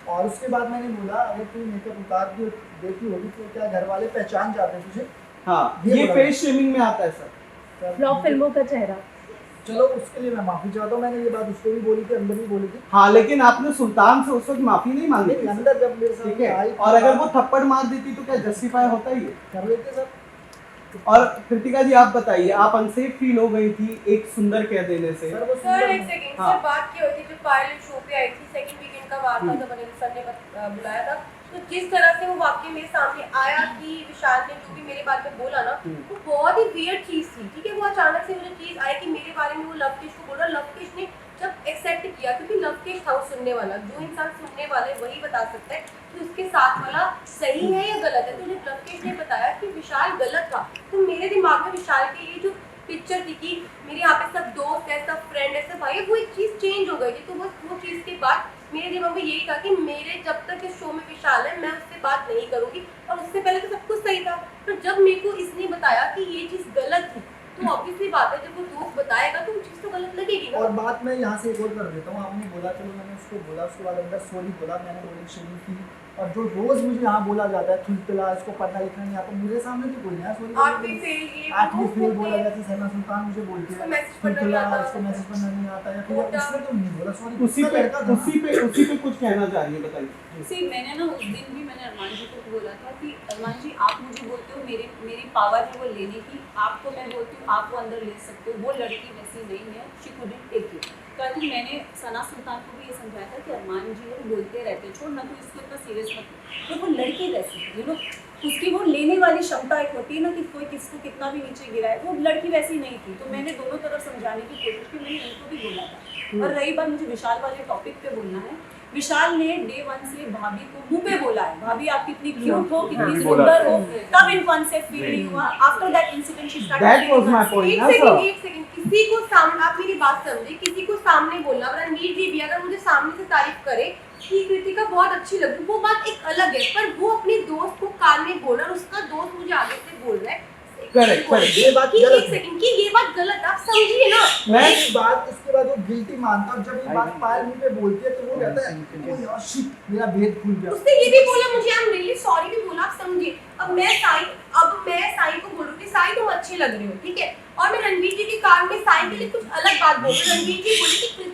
और उसके बाद मैंने बोला अगर तू मेकअप उतार के देखी होगी तो क्या घर वाले पहचान जाते हैं तुझे? हाँ ये फेस शेविंग में आता है सर। ब्लॉग फिल्मों का चेहरा। चलो उसके लिए मैं माफी चाहता हूँ, मैंने ये बात उसको भी बोली थी, अंदर भी बोली थी। हाँ लेकिन आपने सुल्तान से उस वक्त माफी नहीं मांगी थी अंदर जब मेरे ठीक साथ है, आई और अगर वो थप्पड़ मार देती तो क्या जस्टिफाई होता ही है? कर लेते सर। और कृतिका जी आप बताइए, आप अनसेफ फील हो गई थी एक सुंदर कह देने से? सर वो सर एक सेकंड हाँ। सर, बात की होती जब पायलट शो पे आई थी, सेकंड वीकेंड का बात था जब अनिल सर ने बुलाया था, तो जिस तरह से वो वाकई मेरे सामने आया कि विशाल ने जो भी मेरे बारे में बोला ना, वो बहुत ही वियर्ड चीज थी, ठीक है। वो अचानक से मुझे चीज आई कि मेरे बारे में वो लवकेश को बोल रहा, लवकेश ने जब एक्सेप्ट किया, क्योंकि लवकेश था वो सुनने वाला, जो इंसान सुनने वाला है वही बता सकता है कि उसके साथ वाला सही है या गलत है। तो जब लवकेश ने बताया कि विशाल गलत था, तो मेरे दिमाग में विशाल की ये जो पिक्चर थी कि मेरे यहाँ पे सब दोस्त है, सब फ्रेंड है, सब भाई है, वो एक चीज़ चेंज हो गई थी। तो बस वो चीज़ के बाद मेरे दिमाग में यही था कि मेरे जब तक इस शो में विशाल है मैं उससे बात नहीं करूँगी। और उससे पहले तो सब कुछ सही था, पर जब मेरे को इसने बताया कि ये चीज़ गलत थी, तो ऑब्वियसली बात है जब वो दोस्त बताएगा तो वो चीज़ तो गलत लगेगी ना। और बात मैं यहाँ से एक और कर देता हूँ, आपने बोला चलो मैंने उसको बोला, उसके बाद अंदर सॉरी बोला, मैंने बोली शुरू की, और जो रोज मुझे यहाँ बोला जाता है थुलथुला, इसको पढ़ना लिखना नहीं आता, मेरे सामने तो कोई नहीं सॉरी आठवीं फेल बोला, जैसे सैमा सुल्तान मुझे बोलती है थुलथुला, इसको मैसेज पढ़ना नहीं आता है, फिर इसमें तो नहीं बोला सॉरी। उसी पे कुछ कहना चाह रही है, बताइए। सी मैंने ना उस दिन भी मैंने अरमान जी को बोला था कि अरमान जी आप मुझे बोलते हो मेरी पावर है वो लेने की, आपको मैं बोलती हूँ आप वो अंदर ले सकते हो, वो लड़की वैसी नहीं है, शी कुडंट टेक इट। तो आई थिंक मैंने सना सुल्तान को भी ये समझाया था कि अरमान जी वो बोलते रहते छोड़ ना, तो इसको इतना सीरियस मत, तो वो लड़की वैसी यू नो उसकी वो लेने वाली क्षमता एक होती है ना कि कोई किसको कितना भी नीचे गिराए, वो लड़की वैसी नहीं थी। तो मैंने दोनों तरफ समझाने की कोशिश की, मैंने इनको भी बोला था। और रही बात मुझे विशाल वाले टॉपिक पे बोलना है, विशाल ने डे 1 से भाभी को मुंह पे बोला है, भाभी आप कितनी क्यूट हो, कितनी सुंदर हो, तब इन कॉन्सेप्ट फील नहीं हुआ। After that incident she started, that was my point. एक सेकंड, किसी को सामने, आप मेरी बात समझे, किसी को सामने बोलना, रणवीर जी भी अगर मुझे सामने से तारीफ करे कि कृतिका बहुत अच्छी लगी, वो बात एक अलग है, पर वो अपने दोस्त को कान में बोला और उसका दोस्त मुझे आगे से बोल रहा है करेक्ट, ये बात गलत एक सेकंड की ये बात गलत, आप समझिए ना। मैं इस बात इसके बाद वो गिल्टी मानता हूँ, जब ये बात पायल मुंह पे बोलती है तो वो कहता है ओ यार शिट मेरा भेद खुल गया। उसने ये भी बोला मुझे, आई एम रियली सॉरी भी बोला, आप समझिए। अब मैं साई को बोल रही हूँ साई तुम अच्छे लग रही हो, ठीक है, और मैं रणवीर जी के कान में साई के लिए कुछ अलग बात बोल रही हूँ। रणवीर जी बोले कि